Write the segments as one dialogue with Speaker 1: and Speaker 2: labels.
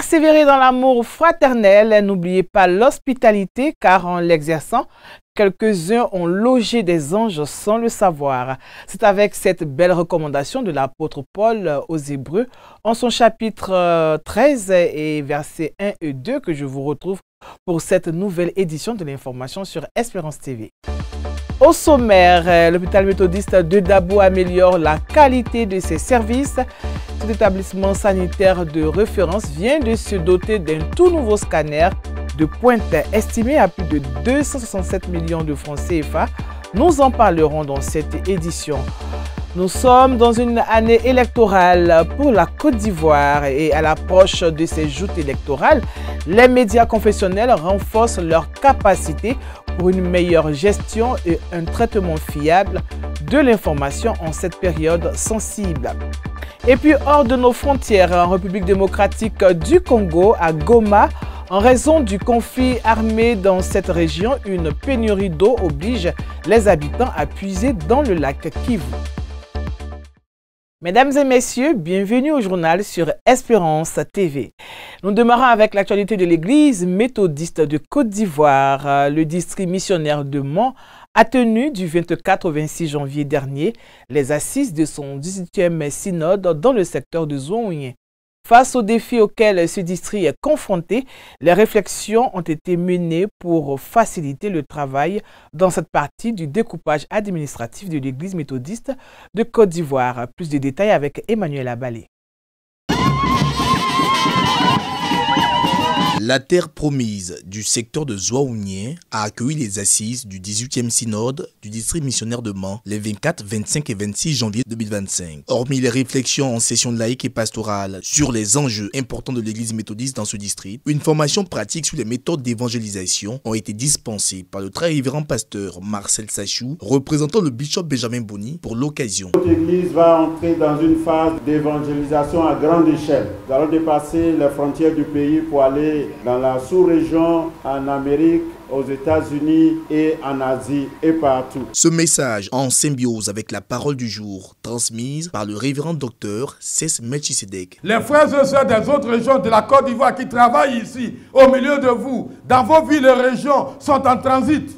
Speaker 1: Persévérer dans l'amour fraternel, n'oubliez pas l'hospitalité, car en l'exerçant, quelques-uns ont logé des anges sans le savoir. C'est avec cette belle recommandation de l'apôtre Paul aux Hébreux, en son chapitre 13 et versets 1 et 2, que je vous retrouve pour cette nouvelle édition de l'information sur Espérance TV. Au sommaire, l'hôpital méthodiste de Dabo améliore la qualité de ses services. Cet établissement sanitaire de référence vient de se doter d'un tout nouveau scanner de pointe estimé à plus de 267 millions de francs CFA. Nous en parlerons dans cette édition. Nous sommes dans une année électorale pour la Côte d'Ivoire et à l'approche de ces joutes électorales, les médias confessionnels renforcent leur capacité pour une meilleure gestion et un traitement fiable de l'information en cette période sensible. Et puis hors de nos frontières, en République démocratique du Congo, à Goma, en raison du conflit armé dans cette région, une pénurie d'eau oblige les habitants à puiser dans le lac Kivu. Mesdames et messieurs, bienvenue au journal sur Espérance TV. Nous démarrons avec l'actualité de l'église méthodiste de Côte d'Ivoire. Le district missionnaire de Mans a tenu du 24 au 26 janvier dernier les assises de son 18e synode dans le secteur de Zouaouié. Face aux défis auxquels ce district est confronté, les réflexions ont été menées pour faciliter le travail dans cette partie du découpage administratif de l'Église méthodiste de Côte d'Ivoire. Plus de détails avec Emmanuel Abalé.
Speaker 2: La terre promise du secteur de Zouaouié a accueilli les assises du 18e synode du district missionnaire de Mans les 24, 25 et 26 janvier 2025. Hormis les réflexions en session laïque et pastorale sur les enjeux importants de l'église méthodiste dans ce district, une formation pratique sur les méthodes d'évangélisation ont été dispensées par le très révérend pasteur Marcel Sachou, représentant le bishop Benjamin Boni pour l'occasion.
Speaker 3: Notre église va entrer dans une phase d'évangélisation à grande échelle. Nous allons dépasser les frontières du pays pour aller dans la sous-région, en Amérique, aux États-Unis et en Asie et partout.
Speaker 2: Ce message en symbiose avec la parole du jour transmise par le révérend docteur Cès Melchisedek.
Speaker 4: Les frères et sœurs des autres régions de la Côte d'Ivoire qui travaillent ici, au milieu de vous, dans vos villes et régions, sont en transit,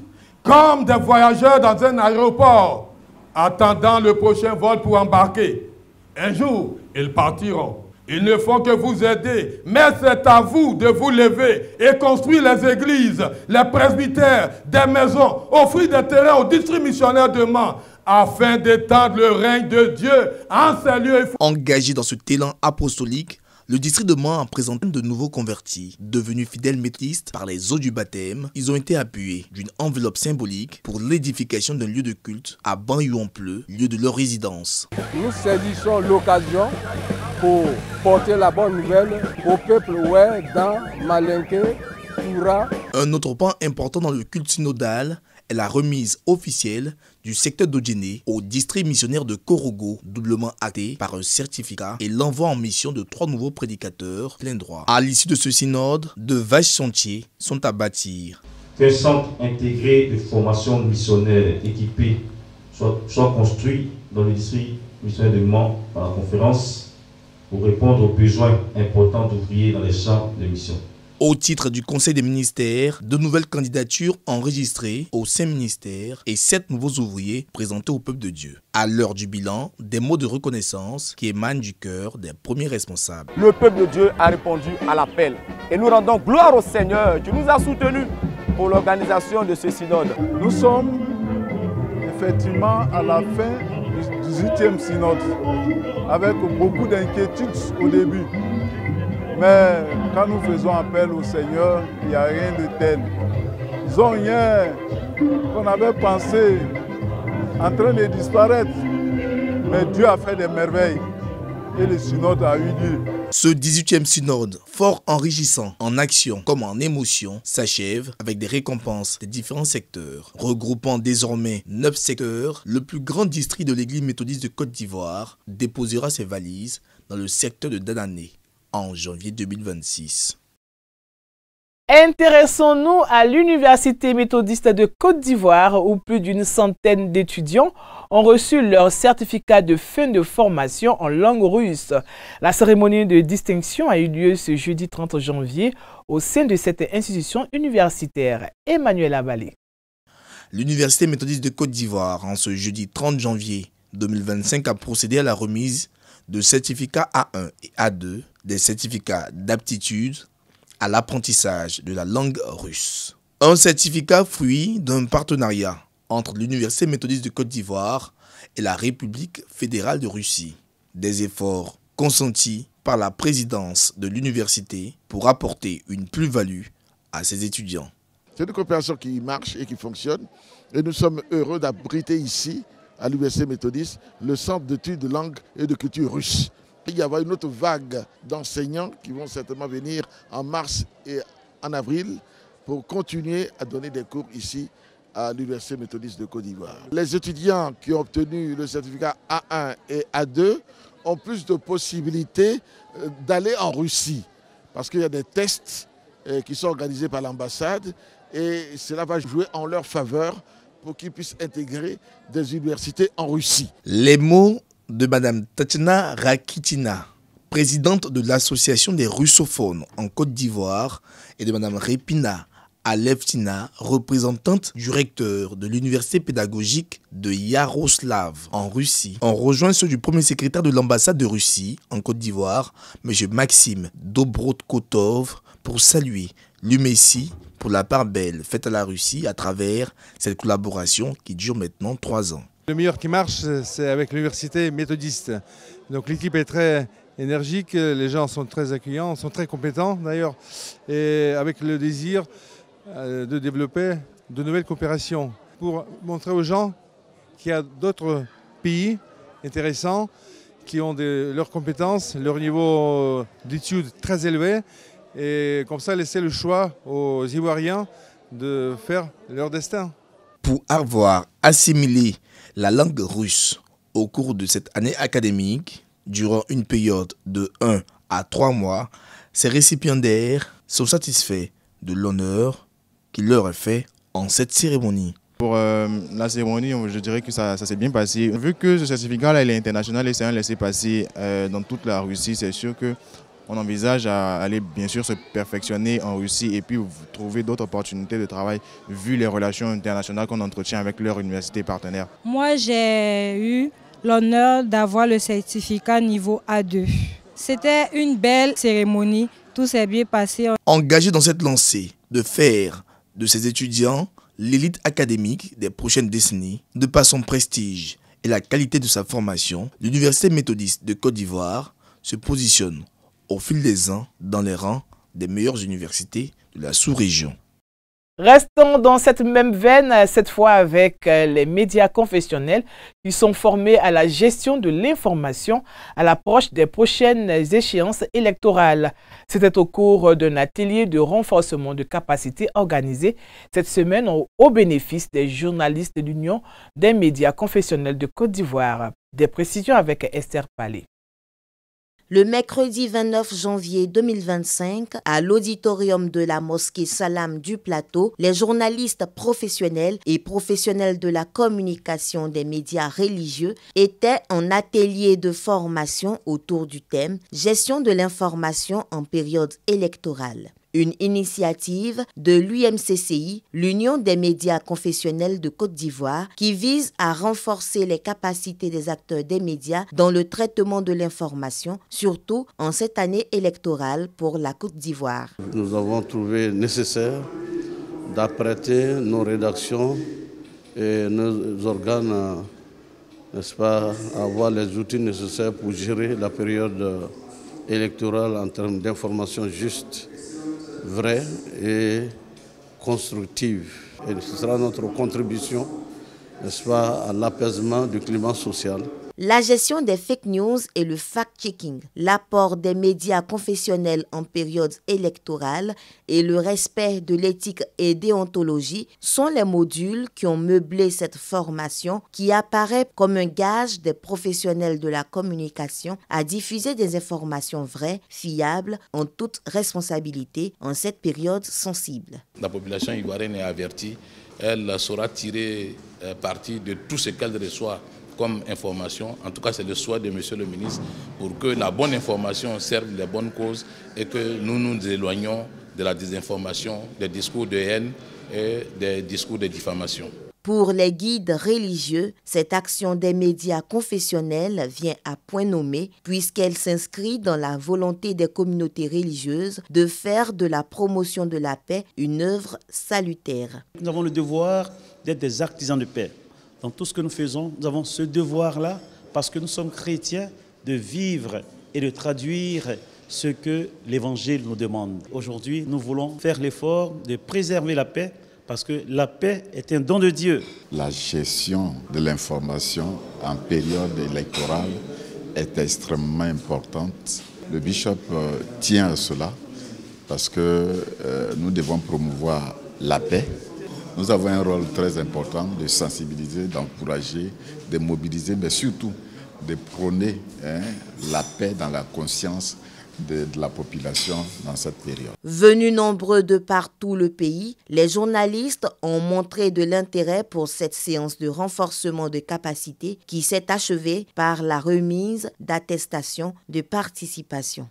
Speaker 4: comme des voyageurs dans un aéroport, attendant le prochain vol pour embarquer. Un jour, ils partiront. Ils ne font que vous aider, mais c'est à vous de vous lever et construire les églises, les presbytères, des maisons, offrir des terrains aux districts missionnaires de Mans, afin d'étendre le règne de Dieu en ces lieux.
Speaker 2: Engagé dans ce talent apostolique, le district de Mans a présenté de nouveaux convertis. Devenus fidèles méthodistes par les eaux du baptême, ils ont été appuyés d'une enveloppe symbolique pour l'édification d'un lieu de culte à Banyu-en-Pleu, lieu de leur résidence.
Speaker 5: Nous saisissons l'occasion pour porter la bonne nouvelle au peuple dans Malinké, Toura.
Speaker 2: Un autre point important dans le culte synodal est la remise officielle du secteur d'Odjéné au district missionnaire de Korogo, doublement acté par un certificat, et l'envoi en mission de 3 nouveaux prédicateurs plein droit. À l'issue de ce synode, de vastes chantiers sont à bâtir.
Speaker 6: Qu'un centre intégré de formation missionnaire équipé soit construit dans le district missionnaire de Mans par la conférence pour répondre aux besoins importants d'ouvriers dans les champs de mission.
Speaker 2: Au titre du Conseil des ministères, 2 nouvelles candidatures enregistrées au 5 ministères et 7 nouveaux ouvriers présentés au peuple de Dieu. À l'heure du bilan, des mots de reconnaissance qui émanent du cœur des premiers responsables.
Speaker 7: Le peuple de Dieu a répondu à l'appel et nous rendons gloire au Seigneur qui nous a soutenus pour l'organisation de ce synode.
Speaker 8: Nous sommes effectivement à la fin du 18e synode, avec beaucoup d'inquiétudes au début. Mais quand nous faisons appel au Seigneur, il n'y a rien de tel. Disons rien qu'on avait pensé en train de disparaître, mais Dieu a fait des merveilles et le synode a eu lieu.
Speaker 2: Ce 18e synode, fort enrichissant en action comme en émotion, s'achève avec des récompenses des différents secteurs. Regroupant désormais 9 secteurs, le plus grand district de l'église méthodiste de Côte d'Ivoire déposera ses valises dans le secteur de Danané en janvier 2026.
Speaker 1: Intéressons-nous à l'Université méthodiste de Côte d'Ivoire où plus d'une centaine d'étudiants ont reçu leur certificat de fin de formation en langue russe. La cérémonie de distinction a eu lieu ce jeudi 30 janvier au sein de cette institution universitaire. Emmanuel Abalé.
Speaker 2: L'Université méthodiste de Côte d'Ivoire, en ce jeudi 30 janvier 2025, a procédé à la remise de certificats A1 et A2, des certificats d'aptitude à l'apprentissage de la langue russe. Un certificat fruit d'un partenariat entre l'Université méthodiste de Côte d'Ivoire et la République fédérale de Russie. Des efforts consentis par la présidence de l'université pour apporter une plus-value à ses étudiants.
Speaker 9: C'est une coopération qui marche et qui fonctionne et nous sommes heureux d'abriter ici, à l'Université méthodiste, le centre d'études de langue et de culture russe. Il y aura une autre vague d'enseignants qui vont certainement venir en mars et en avril pour continuer à donner des cours ici à l'Université méthodiste de Côte d'Ivoire. Les étudiants qui ont obtenu le certificat A1 et A2 ont plus de possibilités d'aller en Russie parce qu'il y a des tests qui sont organisés par l'ambassade et cela va jouer en leur faveur pour qu'ils puissent intégrer des universités en Russie.
Speaker 2: Les mots de Mme Tatiana Rakitina, présidente de l'Association des russophones en Côte d'Ivoire, et de Mme Repina Alevtina, représentante du recteur de l'université pédagogique de Yaroslav en Russie, ont rejoint ceux du premier secrétaire de l'ambassade de Russie en Côte d'Ivoire, M. Maxime Dobrodkotov, pour saluer l'UMESI pour la part belle faite à la Russie à travers cette collaboration qui dure maintenant 3 ans.
Speaker 10: Le meilleur qui marche, c'est avec l'université méthodiste. Donc l'équipe est très énergique, les gens sont très accueillants, sont très compétents d'ailleurs, et avec le désir de développer de nouvelles coopérations pour montrer aux gens qu'il y a d'autres pays intéressants qui ont leurs compétences, leur niveau d'études très élevé, et comme ça laisser le choix aux Ivoiriens de faire leur destin.
Speaker 2: Pour avoir assimilé la langue russe au cours de cette année académique, durant une période de 1 à 3 mois, ces récipiendaires sont satisfaits de l'honneur qui leur est fait en cette cérémonie.
Speaker 11: Pour la cérémonie, je dirais que ça s'est bien passé. Vu que ce certificat-là est international et c'est un laissez-passer dans toute la Russie, c'est sûr qu'on envisage à aller bien sûr se perfectionner en Russie et puis trouver d'autres opportunités de travail vu les relations internationales qu'on entretient avec leurs universités partenaires.
Speaker 12: Moi, j'ai eu l'honneur d'avoir le certificat niveau A2. C'était une belle cérémonie, tout s'est bien passé.
Speaker 2: Engagé dans cette lancée de faire de ses étudiants l'élite académique des prochaines décennies, de par son prestige et la qualité de sa formation, l'Université méthodiste de Côte d'Ivoire se positionne au fil des ans dans les rangs des meilleures universités de la sous-région.
Speaker 1: Restons dans cette même veine, cette fois avec les médias confessionnels qui sont formés à la gestion de l'information à l'approche des prochaines échéances électorales. C'était au cours d'un atelier de renforcement de capacités organisé cette semaine au bénéfice des journalistes de l'Union des médias confessionnels de Côte d'Ivoire. Des précisions avec Esther Palais.
Speaker 13: Le mercredi 29 janvier 2025, à l'auditorium de la mosquée Salam du Plateau, les journalistes professionnels et professionnels de la communication des médias religieux étaient en atelier de formation autour du thème « Gestion de l'information en période électorale ». Une initiative de l'UMCCI, l'Union des médias confessionnels de Côte d'Ivoire, qui vise à renforcer les capacités des acteurs des médias dans le traitement de l'information, surtout en cette année électorale pour la Côte d'Ivoire.
Speaker 14: Nous avons trouvé nécessaire d'apprêter nos rédactions et nos organes, n'est-ce pas, à avoir les outils nécessaires pour gérer la période électorale en termes d'information juste, vraie et constructive. Et ce sera notre contribution, n'est-ce pas, à l'apaisement du climat social.
Speaker 13: La gestion des fake news et le fact-checking, l'apport des médias confessionnels en période électorale et le respect de l'éthique et déontologie sont les modules qui ont meublé cette formation qui apparaît comme un gage des professionnels de la communication à diffuser des informations vraies, fiables, en toute responsabilité en cette période sensible.
Speaker 15: La population ivoirienne est avertie, elle saura tirer parti de tout ce qu'elle reçoit comme information. En tout cas, c'est le souhait de M. le ministre pour que la bonne information serve les bonnes causes et que nous nous éloignons de la désinformation, des discours de haine et des discours de diffamation.
Speaker 13: Pour les guides religieux, cette action des médias confessionnels vient à point nommé puisqu'elle s'inscrit dans la volonté des communautés religieuses de faire de la promotion de la paix une œuvre salutaire.
Speaker 16: Nous avons le devoir d'être des artisans de paix. Dans tout ce que nous faisons, nous avons ce devoir-là, parce que nous sommes chrétiens, de vivre et de traduire ce que l'Évangile nous demande. Aujourd'hui, nous voulons faire l'effort de préserver la paix, parce que la paix est un don de Dieu.
Speaker 17: La gestion de l'information en période électorale est extrêmement importante. Le bishop tient à cela, parce que nous devons promouvoir la paix. Nous avons un rôle très important de sensibiliser, d'encourager, de mobiliser, mais surtout de prôner la paix dans la conscience de la population dans cette période.
Speaker 13: Venus nombreux de partout le pays, les journalistes ont montré de l'intérêt pour cette séance de renforcement de capacité qui s'est achevée par la remise d'attestations de participation.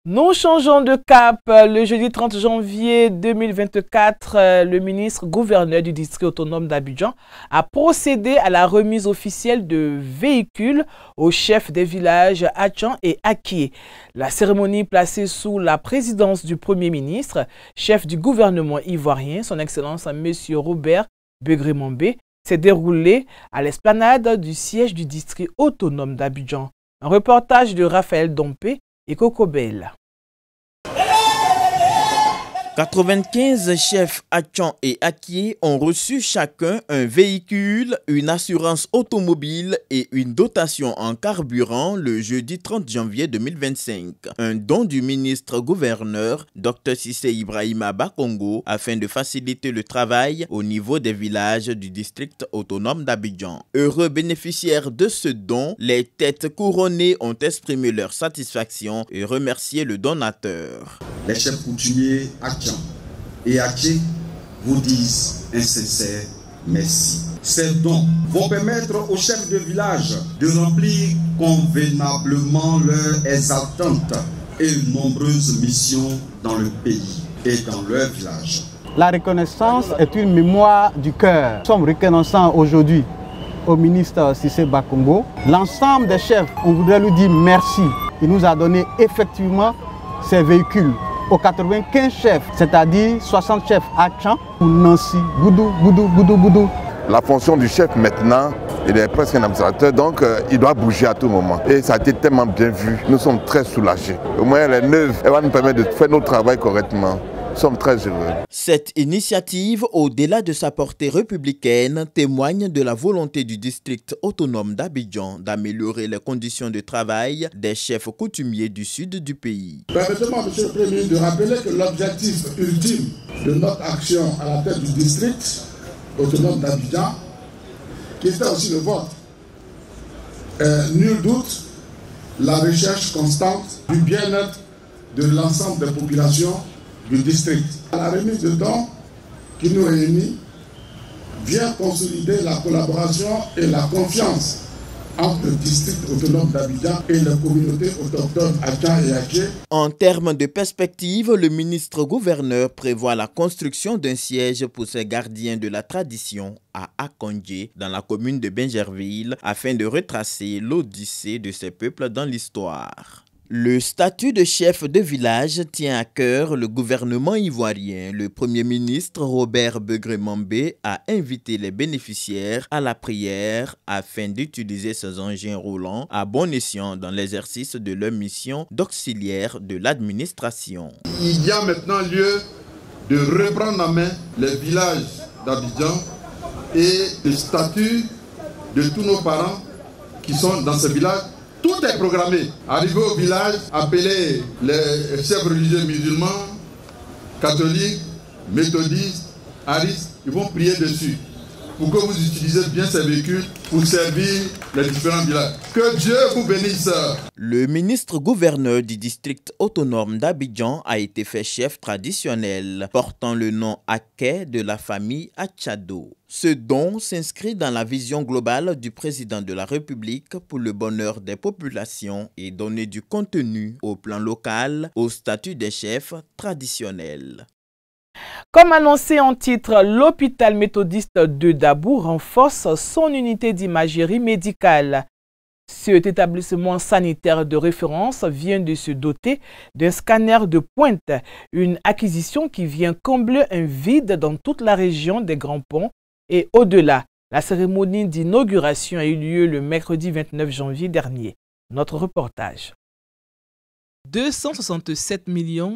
Speaker 1: Nous changeons de cap. Le jeudi 30 janvier 2024, le ministre gouverneur du district autonome d'Abidjan a procédé à la remise officielle de véhicules aux chefs des villages Atchan et Akie. La cérémonie placée sous la présidence du Premier ministre, chef du gouvernement ivoirien, son Excellence M. Robert Begré-Mambé, s'est déroulée à l'esplanade du siège du district autonome d'Abidjan. Un reportage de Raphaël Dompé et Coco Bell.
Speaker 18: 95 chefs Atchan et Akie ont reçu chacun un véhicule, une assurance automobile et une dotation en carburant le jeudi 30 janvier 2025. Un don du ministre gouverneur, Dr Cissé Ibrahima Bakongo, afin de faciliter le travail au niveau des villages du district autonome d'Abidjan. Heureux bénéficiaires de ce don, les têtes couronnées ont exprimé leur satisfaction et remercié le donateur.
Speaker 19: Les chefs coutumiers Atchan et Akie vous disent un sincère merci. Ces dons vont permettre aux chefs de village de remplir convenablement leurs attentes et nombreuses missions dans le pays et dans leur village.
Speaker 20: La reconnaissance est une mémoire du cœur. Nous sommes reconnaissants aujourd'hui au ministre Cissé Bakongo. L'ensemble des chefs, on voudrait lui dire merci. Il nous a donné effectivement ces véhicules aux 95 chefs, c'est-à-dire 60 chefs Atchan pour Nancy, Boudou.
Speaker 21: La fonction du chef maintenant, il est presque un administrateur, donc il doit bouger à tout moment. Et ça a été tellement bien vu, nous sommes très soulagés. Au moins elle est neuve, elle va nous permettre de faire notre travail correctement. Nous sommes très heureux.
Speaker 18: Cette initiative, au-delà de sa portée républicaine, témoigne de la volonté du district autonome d'Abidjan d'améliorer les conditions de travail des chefs coutumiers du sud du pays.
Speaker 22: Permettez-moi, M. le Premier ministre, de rappeler que l'objectif ultime de notre action à la tête du district autonome d'Abidjan, qui était aussi le vôtre, nul doute, la recherche constante du bien-être de l'ensemble des populations du district. La remise de dons qui nous réunit vient consolider la collaboration et la confiance entre le district autonome d'Abidjan et les communautés autochtones Atchan et Akie.
Speaker 18: En termes de perspective, le ministre gouverneur prévoit la construction d'un siège pour ces gardiens de la tradition à Akondje, dans la commune de Bingerville, afin de retracer l'odyssée de ces peuples dans l'histoire. Le statut de chef de village tient à cœur le gouvernement ivoirien. Le Premier ministre Robert Begré-Mambé a invité les bénéficiaires à la prière afin d'utiliser ces engins roulants à bon escient dans l'exercice de leur mission d'auxiliaire de l'administration.
Speaker 23: Il y a maintenant lieu de reprendre en main les villages d'Abidjan et le statut de tous nos parents qui sont dans ce village. Tout est programmé. Arrivé au village, appelez les chefs religieux musulmans, catholiques, méthodistes, haristes, ils vont prier dessus pour que vous utilisez bien ces véhicules pour servir les différents villages. Que Dieu vous bénisse.
Speaker 18: Le ministre-gouverneur du district autonome d'Abidjan a été fait chef traditionnel, portant le nom Aké de la famille Achado. Ce don s'inscrit dans la vision globale du président de la République pour le bonheur des populations et donner du contenu au plan local au statut des chefs traditionnels.
Speaker 1: Comme annoncé en titre, l'hôpital méthodiste de Dabou renforce son unité d'imagerie médicale. Cet établissement sanitaire de référence vient de se doter d'un scanner de pointe, une acquisition qui vient combler un vide dans toute la région des Grands Ponts et au-delà. La cérémonie d'inauguration a eu lieu le mercredi 29 janvier dernier. Notre reportage. 267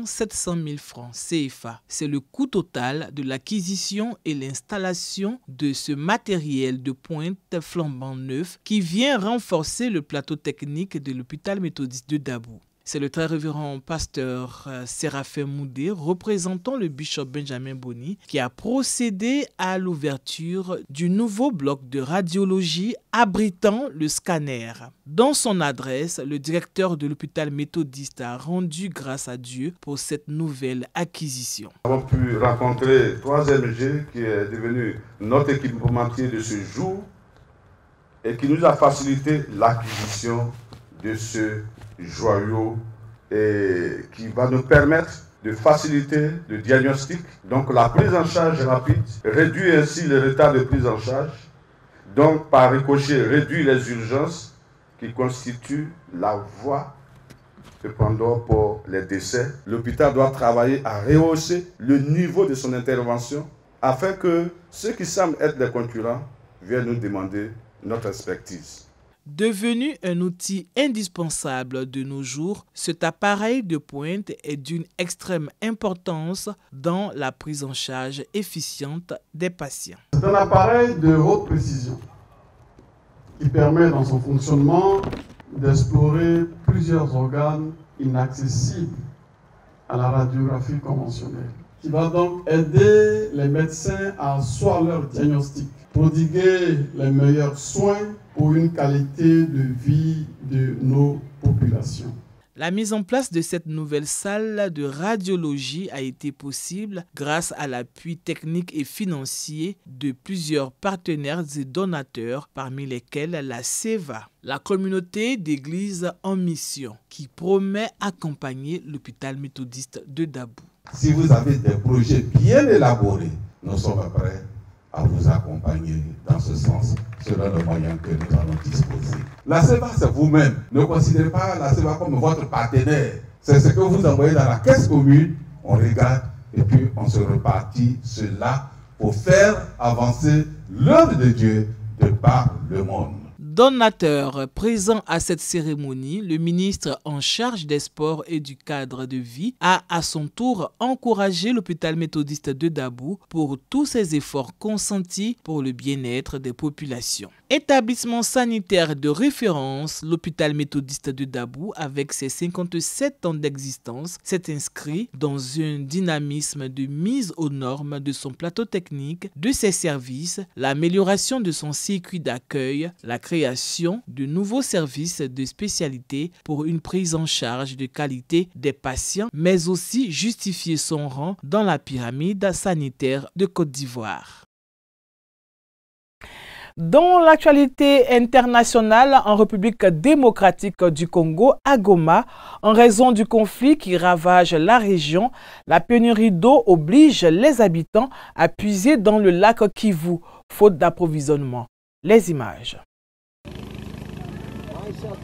Speaker 1: 700 000 francs CFA. C'est le coût total de l'acquisition et l'installation de ce matériel de pointe flambant neuf qui vient renforcer le plateau technique de l'hôpital méthodiste de Dabou. C'est le très révérend pasteur Séraphin Moudé, représentant le bishop Benjamin Boni, qui a procédé à l'ouverture du nouveau bloc de radiologie abritant le scanner. Dans son adresse, le directeur de l'hôpital méthodiste a rendu grâce à Dieu pour cette nouvelle acquisition.
Speaker 23: Nous avons pu rencontrer 3MG qui est devenu notre équipementier de ce jour et qui nous a facilité l'acquisition de ce joyau et qui va nous permettre de faciliter le diagnostic, donc la prise en charge rapide, réduire ainsi le retard de prise en charge, donc par ricochet réduire les urgences qui constituent la voie cependant pour les décès. L'hôpital doit travailler à rehausser le niveau de son intervention afin que ceux qui semblent être des concurrents viennent nous demander notre expertise.
Speaker 1: Devenu un outil indispensable de nos jours, cet appareil de pointe est d'une extrême importance dans la prise en charge efficiente des patients.
Speaker 22: C'est un appareil de haute précision qui permet dans son fonctionnement d'explorer plusieurs organes inaccessibles à la radiographie conventionnelle, qui va donc aider les médecins à asseoir leur diagnostic, prodiguer les meilleurs soins pour une qualité de vie de nos populations.
Speaker 1: La mise en place de cette nouvelle salle de radiologie a été possible grâce à l'appui technique et financier de plusieurs partenaires et donateurs, parmi lesquels la CEVA, la communauté d'églises en mission, qui promet accompagner l'hôpital méthodiste de Dabou.
Speaker 23: Si vous avez des projets bien élaborés, nous sommes prêts à vous accompagner dans ce sens, selon les moyens que nous allons disposer. La CEVA, c'est vous-même. Ne considérez pas la CEVA comme votre partenaire. C'est ce que vous envoyez dans la caisse commune, on regarde et puis on se repartit cela pour faire avancer l'œuvre de Dieu de par le monde.
Speaker 1: Donateur présent à cette cérémonie, le ministre en charge des sports et du cadre de vie a à son tour encouragé l'hôpital méthodiste de Dabou pour tous ses efforts consentis pour le bien-être des populations. Établissement sanitaire de référence, l'hôpital méthodiste de Dabou, avec ses 57 ans d'existence, s'est inscrit dans un dynamisme de mise aux normes de son plateau technique, de ses services, l'amélioration de son circuit d'accueil, la création de nouveaux services de spécialité pour une prise en charge de qualité des patients, mais aussi justifier son rang dans la pyramide sanitaire de Côte d'Ivoire. Dans l'actualité internationale, en République démocratique du Congo, à Goma, en raison du conflit qui ravage la région, la pénurie d'eau oblige les habitants à puiser dans le lac Kivu, faute d'approvisionnement. Les images.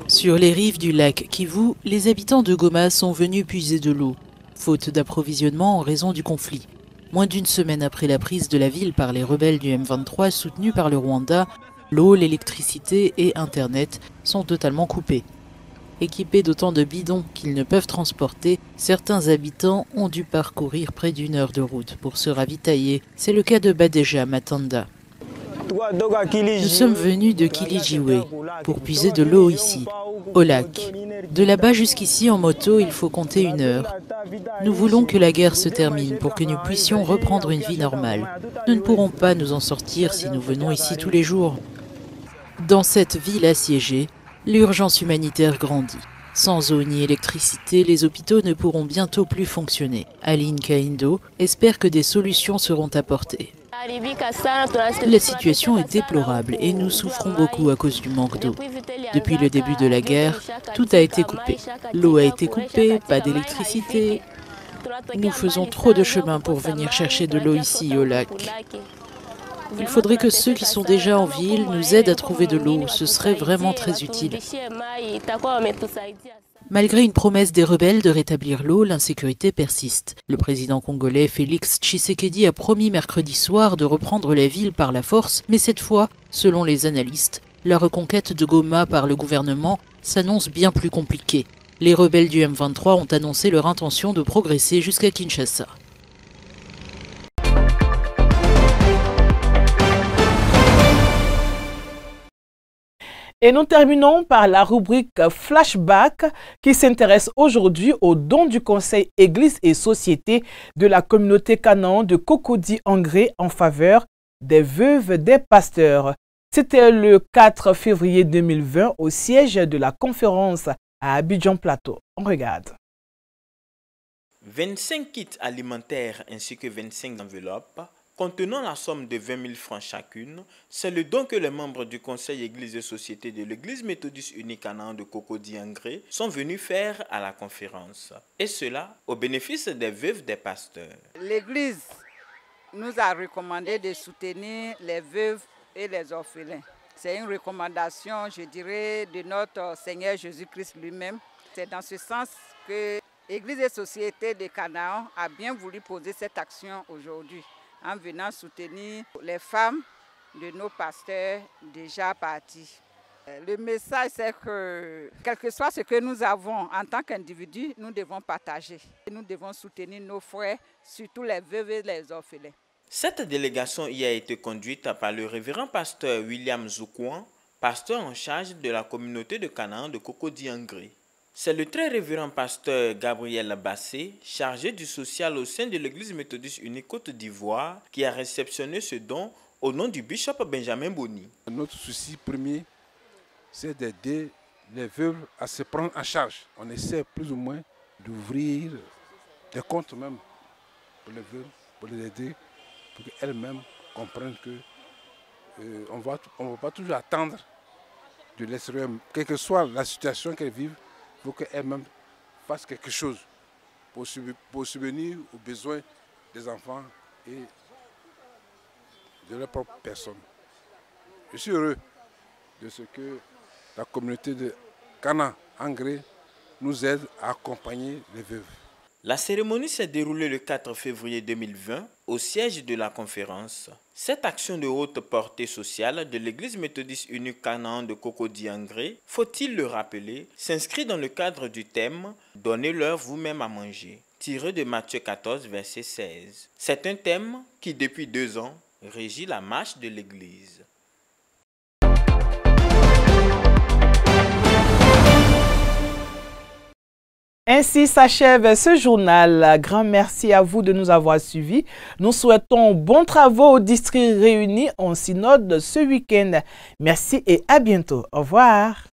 Speaker 3: Sur les rives du lac Kivu, les habitants de Goma sont venus puiser de l'eau, faute d'approvisionnement en raison du conflit. Moins d'une semaine après la prise de la ville par les rebelles du M23 soutenus par le Rwanda, l'eau, l'électricité et Internet sont totalement coupés. Équipés d'autant de bidons qu'ils ne peuvent transporter, certains habitants ont dû parcourir près d'1 heure de route pour se ravitailler. C'est le cas de Badeja Matanda. Nous sommes venus de Kilijiwe pour puiser de l'eau ici, au lac. De là-bas jusqu'ici en moto, il faut compter 1 heure. Nous voulons que la guerre se termine pour que nous puissions reprendre une vie normale. Nous ne pourrons pas nous en sortir si nous venons ici tous les jours. Dans cette ville assiégée, l'urgence humanitaire grandit. Sans eau ni électricité, les hôpitaux ne pourront bientôt plus fonctionner. Aline Kaindo espère que des solutions seront apportées. La situation est déplorable et nous souffrons beaucoup à cause du manque d'eau. Depuis le début de la guerre, tout a été coupé. L'eau a été coupée, pas d'électricité. Nous faisons trop de chemin pour venir chercher de l'eau ici au lac. Il faudrait que ceux qui sont déjà en ville nous aident à trouver de l'eau. Ce serait vraiment très utile. Malgré une promesse des rebelles de rétablir l'eau, l'insécurité persiste. Le président congolais Félix Tshisekedi a promis mercredi soir de reprendre la ville par la force, mais cette fois, selon les analystes, la reconquête de Goma par le gouvernement s'annonce bien plus compliquée. Les rebelles du M23 ont annoncé leur intention de progresser jusqu'à Kinshasa.
Speaker 1: Et nous terminons par la rubrique Flashback qui s'intéresse aujourd'hui aux dons du Conseil Église et Société de la communauté Canaan de Cocody-Angré en faveur des veuves des pasteurs. C'était le 4 février 2020 au siège de la conférence à Abidjan Plateau. On regarde.
Speaker 18: 25 kits alimentaires ainsi que 25 enveloppes contenant la somme de 20 000 francs chacune, c'est le don que les membres du Conseil Église et Société de l'Église méthodiste unique Canaan de Cocody-Angré sont venus faire à la conférence. Et cela au bénéfice des veuves des pasteurs.
Speaker 4: L'Église nous a recommandé de soutenir les veuves et les orphelins. C'est une recommandation, je dirais, de notre Seigneur Jésus-Christ lui-même. C'est dans ce sens que l'Église et Société de Canaan a bien voulu poser cette action aujourd'hui, en venant soutenir les femmes de nos pasteurs déjà partis. Le message, c'est que, quel que soit ce que nous avons en tant qu'individus, nous devons partager. Nous devons soutenir nos frères, surtout les veuves et les orphelins.
Speaker 18: Cette délégation y a été conduite par le révérend pasteur William Zoukouan, pasteur en charge de la communauté de Canaan de Cocody-Angré. C'est le très révérend pasteur Gabriel Bassé, chargé du social au sein de l'Église méthodiste unique Côte d'Ivoire, qui a réceptionné ce don au nom du bishop Benjamin Boni.
Speaker 5: Notre souci premier, c'est d'aider les veuves à se prendre en charge. On essaie plus ou moins d'ouvrir des comptes même pour les veuves, pour les aider, pour qu'elles-mêmes comprennent qu'on ne va pas toujours attendre de l'extérieur, quelle que soit la situation qu'elles vivent, il faut qu'elles-mêmes fassent quelque chose pour subvenir aux besoins des enfants et de leur propre personne. Je suis heureux de ce que la communauté de Canaan-Angré nous aide à accompagner les veuves.
Speaker 18: La cérémonie s'est déroulée le 4 février 2020 au siège de la conférence. Cette action de haute portée sociale de l'Église méthodiste unique Canaan de Cocody-Angré, faut-il le rappeler, s'inscrit dans le cadre du thème « Donnez-leur vous-même à manger », tiré de Matthieu 14, verset 16. C'est un thème qui, depuis 2 ans, régit la marche de l'Église.
Speaker 1: Ainsi s'achève ce journal. Grand merci à vous de nous avoir suivis. Nous souhaitons bons travaux au district réuni en synode ce week-end. Merci et à bientôt. Au revoir.